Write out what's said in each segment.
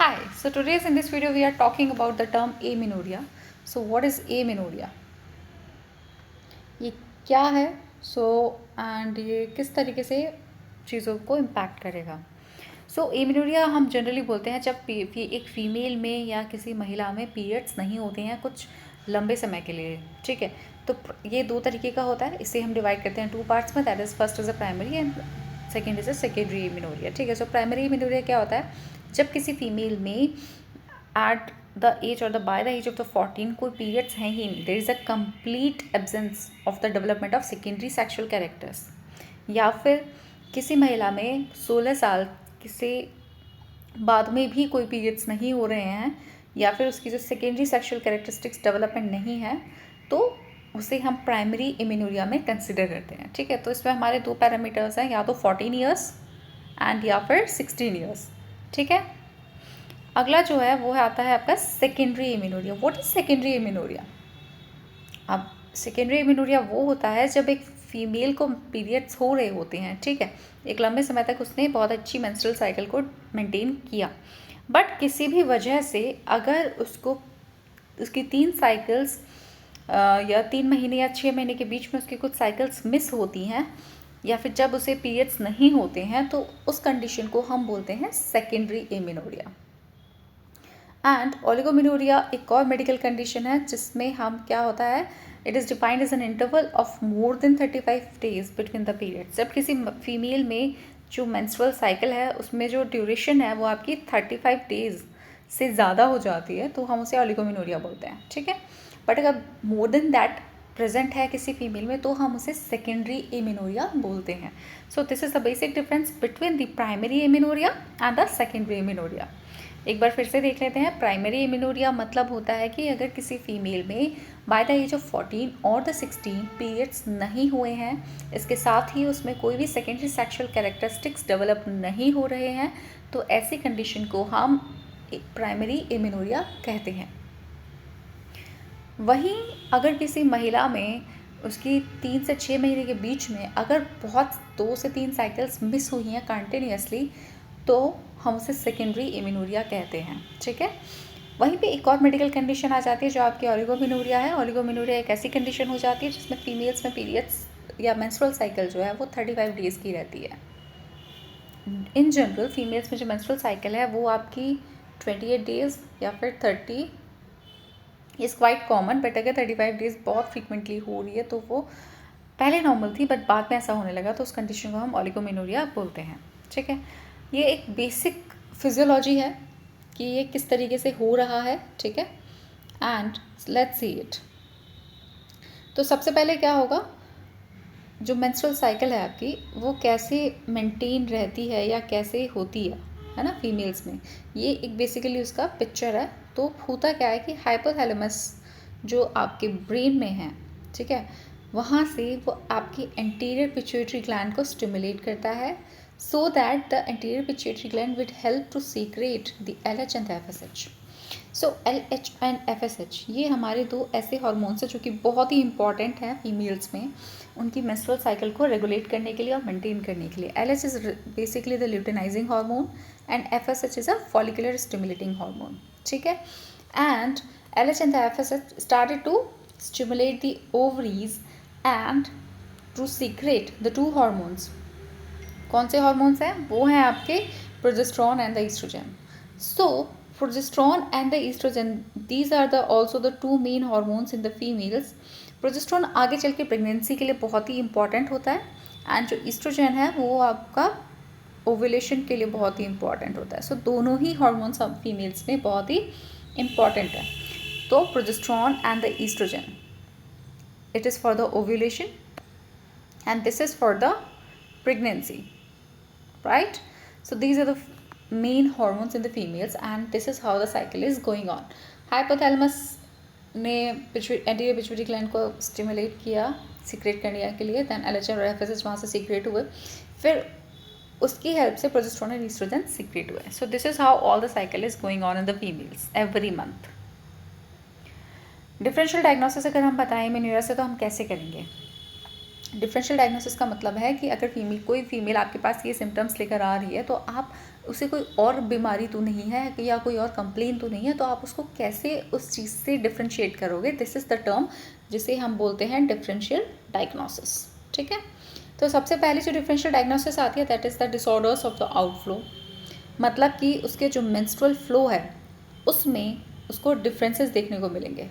Hi, so today's in this video we are talking about the term amenorrhea. So what is amenorrhea? ये क्या है and ये किस तरीके से चीज़ों को इम्पैक्ट करेगा. एमेनोरिया हम जनरली बोलते हैं जब एक फीमेल में या किसी महिला में पीरियड्स नहीं होते हैं कुछ लंबे समय के लिए. ठीक है, तो ये दो तरीके का होता है. इसे हम डिवाइड करते हैं टू पार्ट्स में. That is first is a primary and second is a secondary amenorrhoea. ठीक है, सो प्राइमरी एमेनोरिया क्या होता है? जब किसी फीमेल में एट द एज और by the age of the 14 कोई पीरियड्स हैं ही नहीं. There is a complete absence of the development of secondary sexual characters. या फिर किसी महिला में 16 साल से बाद में भी कोई पीरियड्स नहीं हो रहे हैं या फिर उसकी जो सेकेंडरी सेक्शुअल कैरेक्टरिस्टिक्स डेवलपमेंट नहीं है, तो उसे हम प्राइमरी एमेनोरिया में कंसिडर करते हैं. ठीक है, तो इसमें हमारे दो पैरामीटर्स हैं, या तो 14 ईयर्स एंड या फिर 16 ईयर्स. ठीक है, अगला जो है वो आता है आपका secondary amenorrhoea. What is secondary amenorrhoea? अब सेकेंडरी एमेनोरिया वो होता है जब एक फीमेल को पीरियड्स हो रहे होते हैं. ठीक है, एक लंबे समय तक उसने बहुत अच्छी मेंस्ट्रुअल साइकिल को मेंटेन किया, बट किसी भी वजह से अगर उसकी 3 साइकिल्स या 3 महीने या 6 महीने के बीच में उसकी कुछ साइकिल्स मिस होती हैं या फिर जब उसे पीरियड्स नहीं होते हैं, तो उस कंडीशन को हम बोलते हैं सेकेंडरी एमेनोरिया. एंड ओलिगोमेनोरिया एक और मेडिकल कंडीशन है जिसमें हम क्या होता है, it is defined as an interval of more than 35 days between the periods. जब किसी फीमेल में जो मेंस्ट्रुअल साइकिल है उसमें जो ड्यूरेशन है वो आपकी 35 डेज से ज़्यादा हो जाती है, तो हम उसे ओलिगोमेनोरिया बोलते हैं. ठीक है, बट अगर मोर देन दैट प्रेजेंट है किसी फीमेल में तो हम उसे सेकेंडरी एमेनोरिया बोलते हैं. So this is the basic difference between the primary amenorrhoea and the secondary amenorrhoea. एक बार फिर से देख लेते हैं. प्राइमरी एमेनोरिया मतलब होता है कि अगर किसी फीमेल में बाय द एज ऑफ 14 और द 16 पीरियड्स नहीं हुए हैं, इसके साथ ही उसमें कोई भी सेकेंडरी सेक्शुअल कैरेक्टरिस्टिक्स डेवलप नहीं हो रहे हैं, तो ऐसी कंडीशन को हम प्राइमरी एमेनोरिया कहते हैं. वहीं अगर किसी महिला में उसकी 3 से 6 महीने के बीच में अगर बहुत 2 से 3 साइकिल्स मिस हुई हैं कंटिन्यूसली, तो हम उसे सेकेंडरी एमेनोरिया कहते हैं. ठीक है, वहीं पे एक और मेडिकल कंडीशन आ जाती है जो आपकी ओलिगोमेनोरिया है. ओलिगोमेनोरिया एक ऐसी कंडीशन हो जाती है जिसमें फीमेल्स में पीरियड्स या मेंस्ट्रुअल साइकिल जो है वो 35 डेज़ की रहती है. इन जनरल फीमेल्स में जो मेंस्ट्रुअल साइकिल है वो आपकी 28 डेज़ या फिर 30 इज़ क्वाइट कॉमन, बट अगर 35 डेज़ बहुत फ्रीक्वेंटली हो रही है तो वो पहले नॉर्मल थी बट बाद में ऐसा होने लगा, तो उस कंडीशन को हम ओलिगोमेनोरिया बोलते हैं. ठीक है, ये एक बेसिक फिजियोलॉजी है कि ये किस तरीके से हो रहा है. ठीक है, एंड लेट्स सी इट. तो सबसे पहले क्या होगा, जो मेंस्ट्रुअल साइकिल है आपकी वो कैसे मेंटेन रहती है या कैसे होती है ना फीमेल्स में, ये एक बेसिकली उसका पिक्चर है. तो होता क्या है कि हाइपोथैलेमस जो आपके ब्रेन में है, ठीक है, वहाँ से वो आपकी एंटीरियर पिट्यूटरी ग्लैंड को स्टिमुलेट करता है, so that the anterior pituitary gland would help to secrete the LH and the FSH. So LH and FSH ये हमारे दो ऐसे हार्मोन्स हैं जो कि बहुत ही इंपॉर्टेंट हैं फीमेल्स में उनकी मेंस्ट्रुअल साइकिल को रेगुलेट करने के लिए और मेंटेन करने के लिए. LH is basically the luteinising hormone and FSH is a follicular stimulating hormone. ठीक है, and LH and the FSH started to stimulate the ovaries and to secrete the two hormones. कौन से हार्मोन्स हैं? वो हैं आपके progesterone and the oestrogen. So progesterone and the oestrogen these are the also the 2 main hormones in the females. Progesterone आगे चल के pregnancy के लिए बहुत ही इंपॉर्टेंट होता है एंड जो ईस्ट्रोजन है वो आपका ओव्यूलेशन के लिए बहुत ही इंपॉर्टेंट होता है. सो दोनों ही हार्मोन्स अब फीमेल्स में बहुत ही इंपॉर्टेंट है. तो progesterone and the oestrogen, it is for the ovulation and this is for the pregnancy, right? So these are the main hormones in the females and this is how the cycle is going on. Hypothalamus ने anterior pituitary gland को stimulate किया secrete करने के लिए, then LH और FSH वहाँ से secrete हुए, फिर उसकी हेल्प से प्रोजेस्टेरॉन और ईस्ट्रोजन secrete हुए. So this is how all the cycle is going on in the females every month. Differential diagnosis अगर हम बताएं एमेनोरिया से तो हम कैसे करेंगे? डिफरेंशियल डायग्नोसिस का मतलब है कि अगर कोई फीमेल आपके पास ये सिम्टम्स लेकर आ रही है तो आप उसे कोई और बीमारी तो नहीं है या कोई और कंप्लेन तो नहीं है, तो आप उसको कैसे उस चीज़ से डिफ्रेंशिएट करोगे। दिस इज़ द टर्म जिसे हम बोलते हैं डिफरेंशियल डायग्नोसिस। ठीक है, तो सबसे पहले जो डिफरेंशियल डायग्नोसिस आती है that is the disorders of the outflow. मतलब कि उसके जो मेंस्ट्रुअल फ्लो है उसमें उसको डिफरेंसेस देखने को मिलेंगे।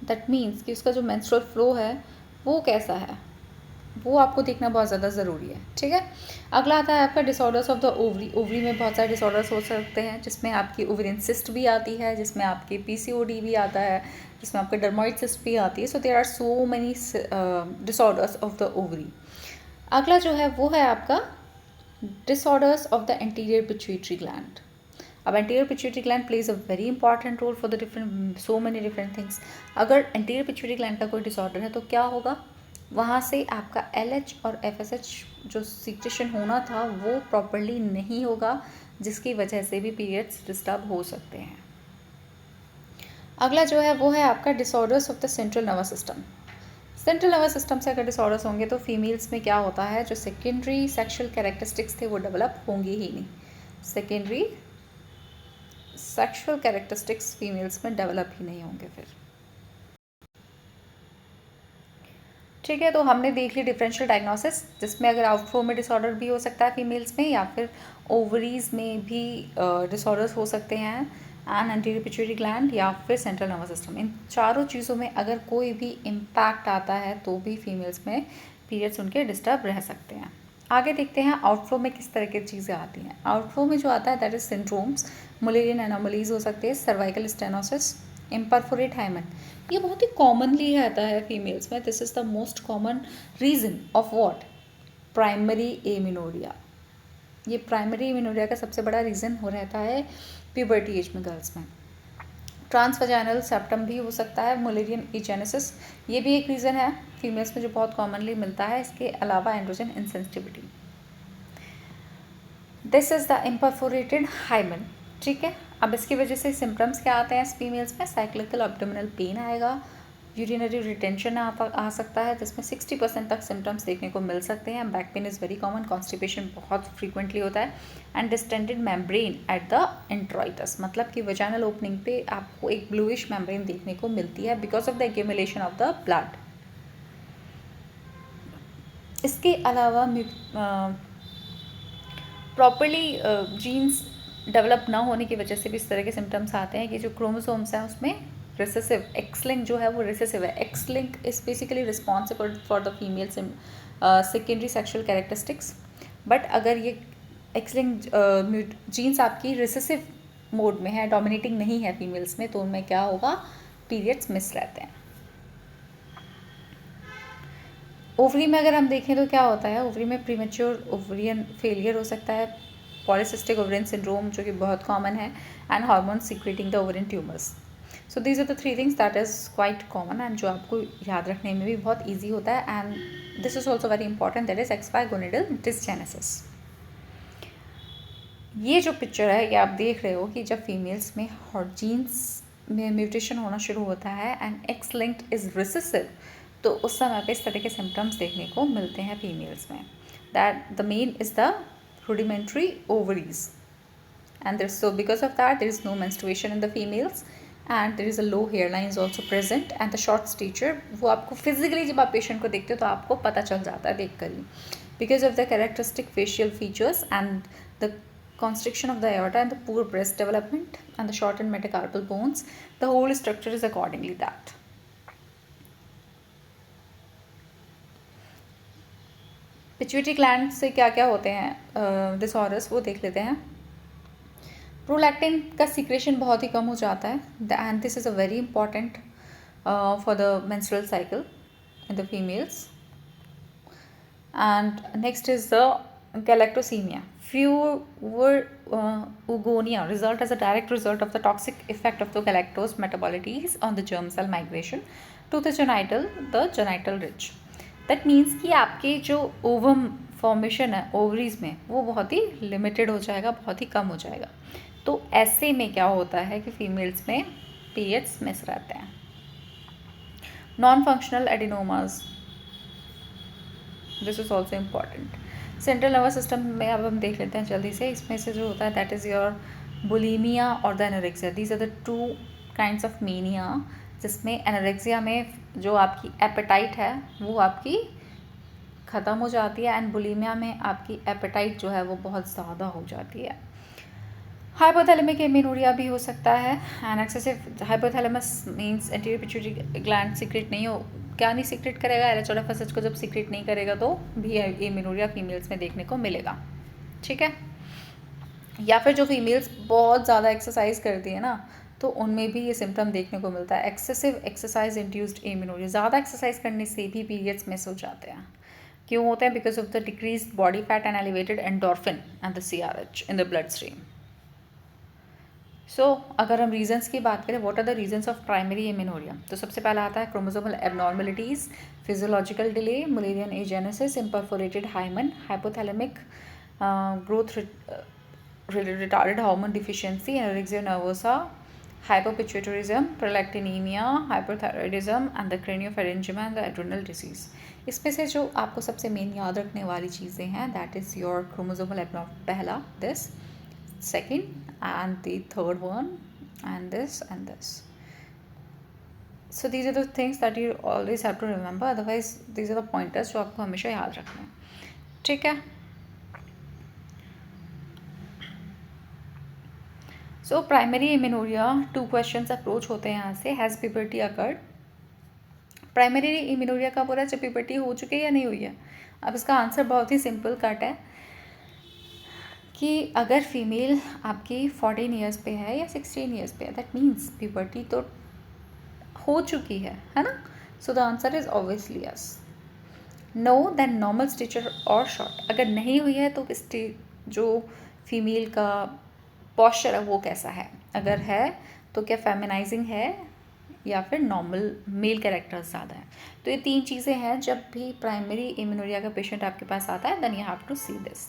दैट मीन्स कि उसका जो मेंस्ट्रुअल फ्लो है वो कैसा है, वो आपको देखना बहुत ज़्यादा ज़रूरी है। ठीक है, अगला आता है आपका disorders of the ovary. Ovary में बहुत सारे डिसऑर्डर्स हो सकते हैं, जिसमें आपकी ओवरियन सिस्ट भी आती है, जिसमें आपकी पीसीओडी भी आता है, जिसमें आपका डर्मोइड सिस्ट भी आती है। So there are so many disorders of the ovary. अगला जो है वो है आपका disorders of the anterior pituitary gland. अब anterior pituitary gland plays a very important role for the different so many different things. अगर एंटीरियर पिट्यूटरी ग्लैंड का कोई डिसऑर्डर है तो क्या होगा, वहाँ से आपका LH और FSH जो सीक्रेशन होना था वो प्रॉपरली नहीं होगा, जिसकी वजह से भी पीरियड्स डिस्टर्ब हो सकते हैं। अगला जो है वो है आपका disorders of the central nervous system. Central nervous system से अगर डिसऑर्डर्स होंगे तो फीमेल्स में क्या होता है, जो सेकेंडरी सेक्शुअल कैरेक्टरिस्टिक्स थे वो डेवलप होंगी ही नहीं। सेकेंडरी सेक्शुअल कैरेक्टरिस्टिक्स फीमेल्स में डेवलप ही नहीं होंगे फिर। ठीक है, तो हमने देख ली डिफरेंशियल डायग्नोसिस, जिसमें अगर आउटफ्लो में डिसऑर्डर भी हो सकता है फीमेल्स में, या फिर ओवरीज में भी डिसऑर्डर्स हो सकते हैं, एंड एंटीरियर पिट्यूटरी ग्लैंड या फिर सेंट्रल नर्वस सिस्टम। इन चारों चीज़ों में अगर कोई भी इम्पैक्ट आता है तो भी फीमेल्स में पीरियड्स उनके डिस्टर्ब रह सकते हैं। आगे देखते हैं आउटफ्लो में किस तरह की चीज़ें आती हैं। आउटफ्लो में जो आता है that is syndromes, Mullerian anomalies हो सकते हैं, सर्वाइकल स्टेनोसिस, इम्परफोरेट हाइमन। ये बहुत ही कॉमनली आता है फीमेल्स में। This is the most common reason of what, primary amenorrhoea. ये प्राइमरी एमिनोरिया का सबसे बड़ा रीज़न हो रहता है प्यूबर्टी एज में गर्ल्स में। ट्रांसवजाइनल सेप्टम भी हो सकता है, मुलेरियन इजेनेसिस ये भी एक रीज़न है फीमेल्स में जो बहुत कॉमनली मिलता है। इसके अलावा androgen insensitivity. This is the imperforated hymen. ठीक है, अब इसकी वजह से सिम्टम्स क्या आते हैं फीमेल्स में, साइक्लिकल एब्डोमिनल पेन आएगा, यूरिनरी रिटेंशन आ सकता है, जिसमें 60% तक सिम्टम्स देखने को मिल सकते हैं। Back pain is very common, constipation बहुत फ्रीक्वेंटली होता है, and distended membrane at the introitus, मतलब कि वजाइनल ओपनिंग पे आपको एक ब्लूइश मेम्ब्रेन देखने को मिलती है because of the accumulation of the blood. इसके अलावा प्रॉपरली जीन्स डेवलप ना होने की वजह से भी इस तरह के सिम्टम्स आते हैं कि जो क्रोमोसोम्स हैं उसमें रिसेसिव एक्स-लिंक जो है वो रिसेसिव है। X-link is basically responsible for the female secondary sexual characteristics, but अगर ये एक्स-लिंक जीन्स आपकी रिसेसिव मोड में है, डोमिनेटिंग नहीं है फीमेल्स में, तो उनमें क्या होगा, पीरियड्स मिस रहते हैं। ओवरी में अगर हम देखें तो क्या होता है, ओवरी में प्रीमेच्योर ओवरियन फेलियर हो सकता है, पॉलीसिस्टिक ओवरियन सिंड्रोम जो कि बहुत कॉमन है, and hormone secreting the ovarian tumours. So these are the 3 things that is quite common and जो आपको याद रखने में भी बहुत ईजी होता है। And this is also very important, that is X Y gonadal dysgenesis. ये जो पिक्चर है ये आप देख रहे हो कि जब फीमेल्स में जीन्स में म्यूटेशन होना शुरू होता है and x linked is recessive, तो उस समय पे इस तरह के सिम्टम्स देखने को मिलते हैं फीमेल्स में। That the main is the rudimentary ovaries, and so because of that there is no menstruation in the females, and there is a low hairline is also present, and the short stature वो आपको physically जब आप patient को देखते हो तो आपको पता चल जाता है देख कर ही, because of the characteristic facial features and the constriction of the aorta and the poor breast development and the shortened metacarpal bones, the whole structure is accordingly that. Pituitary gland से क्या क्या होते हैं डिसऑर्डर्स वो देख लेते हैं। Prolactin का सीक्रेशन बहुत ही कम हो जाता है, and this is a very important for the menstrual cycle in the females. And next is the galactosemia, फ्यूओगोनिया result as a direct result of the toxic effect of the galactose metabolites on the germ cell migration to the genital ridge. That means कि आपके जो ovum formation है ovaries में वो बहुत ही limited हो जाएगा, बहुत ही कम हो जाएगा। तो ऐसे में क्या होता है कि फीमेल्स में पीरियड्स मिस रहते हैं। Non functional adenomas, this is also important. Central nervous system में अब हम देख लेते हैं जल्दी से। इसमें से जो होता है दैट इज़ योर बुलीमिया और the anorexia. These are the two kinds of mania, जिसमें एनोरेक्सिया में जो आपकी एपेटाइट है वो आपकी ख़त्म हो जाती है, एंड बुलीमिया में आपकी एपेटाइट जो है वो बहुत ज़्यादा हो जाती है। हाइपोथैलेमिक एमिनोरिया भी हो सकता है, and excessive hypothalamus means anterior pituitary gland secret नहीं हो, क्या नहीं सीक्रेट करेगा, एलएचओएफएसएच को जब सीक्रेट नहीं करेगा तो भी एमिनोरिया फीमेल्स में देखने को मिलेगा। ठीक है, या फिर जो फीमेल्स बहुत ज़्यादा एक्सरसाइज करती है ना, तो उनमें भी ये सिम्टम देखने को मिलता है, एक्सेसिव एक्सरसाइज इंड्यूस्ड एमिनोरिया। ज़्यादा एक्सरसाइज करने से भी पीरियड्स मिस हो जाते हैं। क्यों होते हैं? Because of the decrease body fat and elevated endorphin and the CRH in the blood stream. So अगर हम रीजंस की बात करें, what are the reasons of primary amenorrhea, तो सबसे पहला आता है chromosomal abnormalities, physiological delay, Mullerian agenesis, imperforated hymen, hypothalamic growth retarded hormone deficiency, anorexia nervosa, hypopituitarism, prolactinemia, hyperthyroidism and the craniopharyngioma and the adrenal disease। इसमें से जो आपको सबसे मेन याद रखने वाली चीज़ें हैं दैट इज़ योर क्रोमोसोमल एबनॉर्म, पहला this, second and the third one and this and this. So these are the things that you always have to remember, otherwise these are the pointers जो आपको हमेशा याद रखना है। ठीक है, so primary amenorrhoea, two questions approach होते हैं यहाँ से। Has puberty occurred? Primary amenorrhoea कब हो रहा है? जब प्यूबर्टी हो चुकी है या नहीं हुई है? अब इसका आंसर बहुत ही सिंपल कट है कि अगर फीमेल आपकी 14 ईयर्स पे है या 16 ईयर्स पे है, दैट मीन्स प्यूबर्टी तो हो चुकी है ना। So the answer is obviously yes. No then normal stature और शॉर्ट, अगर नहीं हुई है तो जो फीमेल का पॉस्चर है वो कैसा है, अगर है तो क्या फेमिनाइजिंग है या फिर नॉर्मल मेल कैरेक्टर्स ज़्यादा है। तो ये तीन चीज़ें हैं जब भी प्राइमरी एमिनोरिया का पेशेंट आपके पास आता है, then you have to see this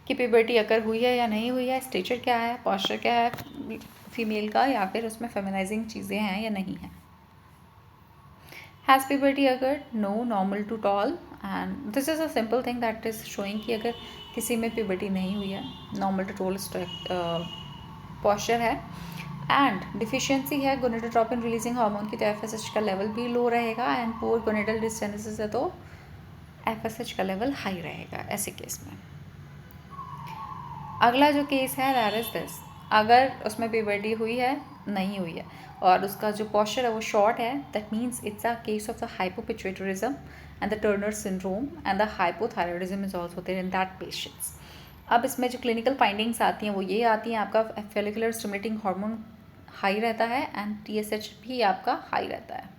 कि प्यूबर्टी अगर हुई है या नहीं हुई है, स्टेचर क्या है, पॉस्चर क्या है फीमेल का, या फिर उसमें फेमिनाइजिंग चीज़ें हैं या नहीं है। हैज़ प्यूबर्टी अगर? No, normal to tall, and this is a simple thing that is showing कि अगर किसी में प्यूबर्टी नहीं हुई है, नॉर्मल टू टॉल पॉस्चर है, एंड डिफिशियंसी है गोनेडोट्रोपिन रिलीजिंग हार्मोन की, तो एफएसएच का लेवल भी लो रहेगा, एंड पोर गोनेडल डिस्टेंसिस है तो एफएसएच का लेवल हाई रहेगा ऐसे केस में। अगला जो केस है दैट इज दिस, अगर उसमें प्यूबर्टी हुई है, नहीं हुई है, और उसका जो पॉस्चर है वो शॉर्ट है, that means it's a case of the hypopituitarism and the Turner syndrome and the hypothyroidism is also there in that patients. अब इसमें जो क्लिनिकल फाइंडिंग्स आती हैं वो ये आती हैं, आपका फेलिकुलर स्टिमुलेटिंग हार्मोन हाई रहता है एंड टीएसएच भी आपका हाई रहता है।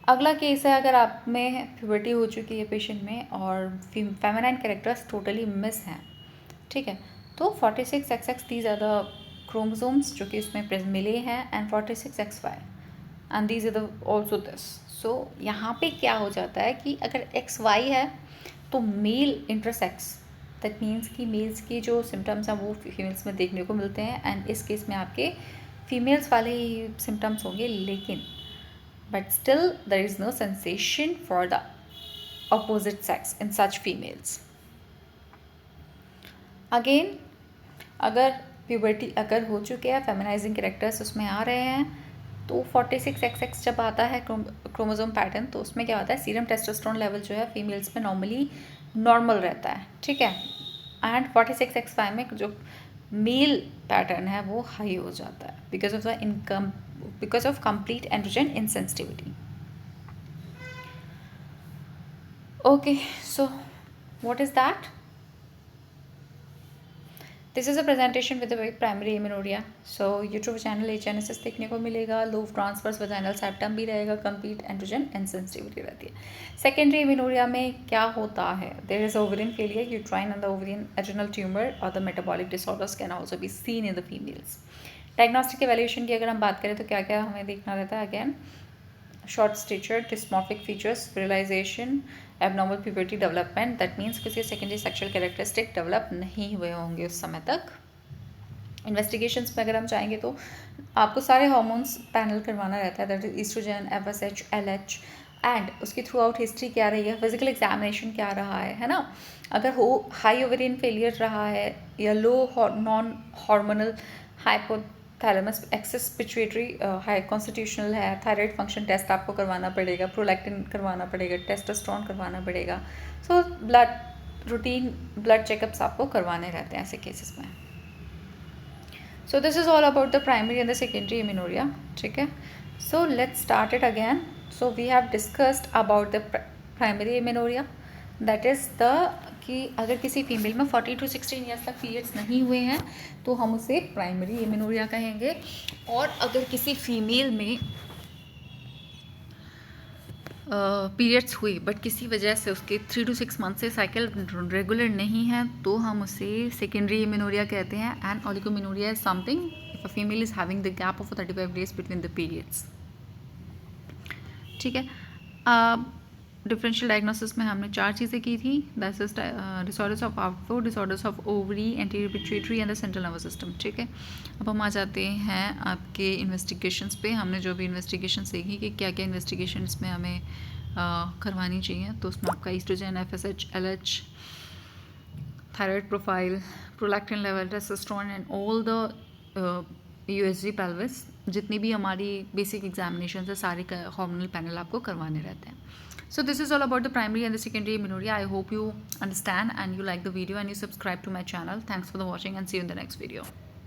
अगला केस है अगर आप में प्यूबर्टी हो चुकी है पेशेंट में और फेमिनाइन कैरेक्टर्स टोटली मिस हैं, ठीक है, तो 46XX these are the chromosomes जो कि उसमें मिले हैं, and 46XY and these are the also this. So यहाँ पे क्या हो जाता है कि अगर XY है तो मेल इंटरसेक्स, दैट मीन्स कि मेल्स की जो सिम्टम्स हैं वो फीमेल्स में देखने को मिलते हैं, एंड इस केस में आपके फीमेल्स वाले ही सिम्टम्स होंगे, लेकिन but still there is no sensation for the opposite sex in such females. Again, अगर प्यूबर्टी अगर हो चुके हैं, फेमिनाइजिंग कैरेक्टर्स उसमें आ रहे हैं, तो 46XX जब आता है क्रोमोसोम पैटर्न, तो उसमें क्या होता है, सीरम टेस्टोस्टेरोन लेवल जो है फीमेल्स में नॉर्मली नॉर्मल रहता है, ठीक है, एंड 46XY में जो मेल पैटर्न है वो हाई हो जाता है because of complete androgen insensitivity. Okay, so what is that? This is a presentation with the primary amenorrhea. So uterovaginal agenesis देखने को मिलेगा, lobe transverse vaginal septum भी रहेगा, complete androgen insensitivity रहती है। Secondary amenorrhea में क्या होता है? There is ovarian failure, uterine and the ovarian adrenal tumor or the metabolic disorders can also be seen in the females. Diagnostic evaluation की अगर हम बात करें तो क्या क्या हमें देखना रहता है? Again, short stature, dysmorphic features, visualization, abnormal puberty development, that means किसी सेकेंडरी सेक्शुअल कैरेक्टरिस्टिक डेवलप नहीं हुए होंगे उस समय तक, इन्वेस्टिगेशंस में अगर हम चाहेंगे तो आपको सारे हार्मोन्स पैनल करवाना रहता है, that is estrogen, FSH, LH, and उसकी थ्रू आउट हिस्ट्री क्या रही है, फिजिकल एग्जामिनेशन क्या रहा है ना। अगर हो हाई ओवेरियन फेलियर रहा है या low non hormonal hypothalamus axis pituitary high constitutional है, थायराइड फंक्शन टेस्ट आपको करवाना पड़ेगा, प्रोलैक्टिन करवाना पड़ेगा, टेस्टोस्टेरोन करवाना पड़ेगा। So blood routine blood checkups आपको करवाने रहते हैं ऐसे केसेस में। So this is all about the primary and the secondary amenorrhea, ठीक है। So let's start it again. So we have discussed about the primary amenorrhea, that is the कि अगर किसी फीमेल में 40 to 16 ईयर्स तक periods नहीं हुए हैं तो हम उसे प्राइमरी एमेनोरिया कहेंगे। और अगर किसी फीमेल में पीरियड्स हुई बट किसी वजह से उसके 3 to 6 मंथ से साइकिल रेगुलर नहीं है तो हम उसे सेकेंडरी एमेनोरिया कहते हैं। And oligomenorrhoea is something if a female is having the gap of 35 days between the periods, ठीक है। डिफरेंशियल डायग्नोसिस में हमने 4 चीज़ें की थी, that is disorders of outflow, disorders of ovary, anterior pituitary and the central nervous system, ठीक है। अब हम आ जाते हैं आपके इन्वेस्टिगेशंस पे। हमने जो भी इन्वेस्टिगेशंस देखी कि क्या क्या इन्वेस्टिगेशंस में हमें करवानी चाहिए, तो उसमें आपका estrogen, FSH, LH, thyroid profile, prolactin level, testosterone and all the USG pelvis, जितनी भी हमारी बेसिक एग्जामिनेशन है सारे हार्मोनल पैनल आपको करवाने रहते हैं। So this is all about the primary and the secondary amenorrhea. I hope you understand and you like the video and you subscribe to my channel. Thanks for the watching and see you in the next video.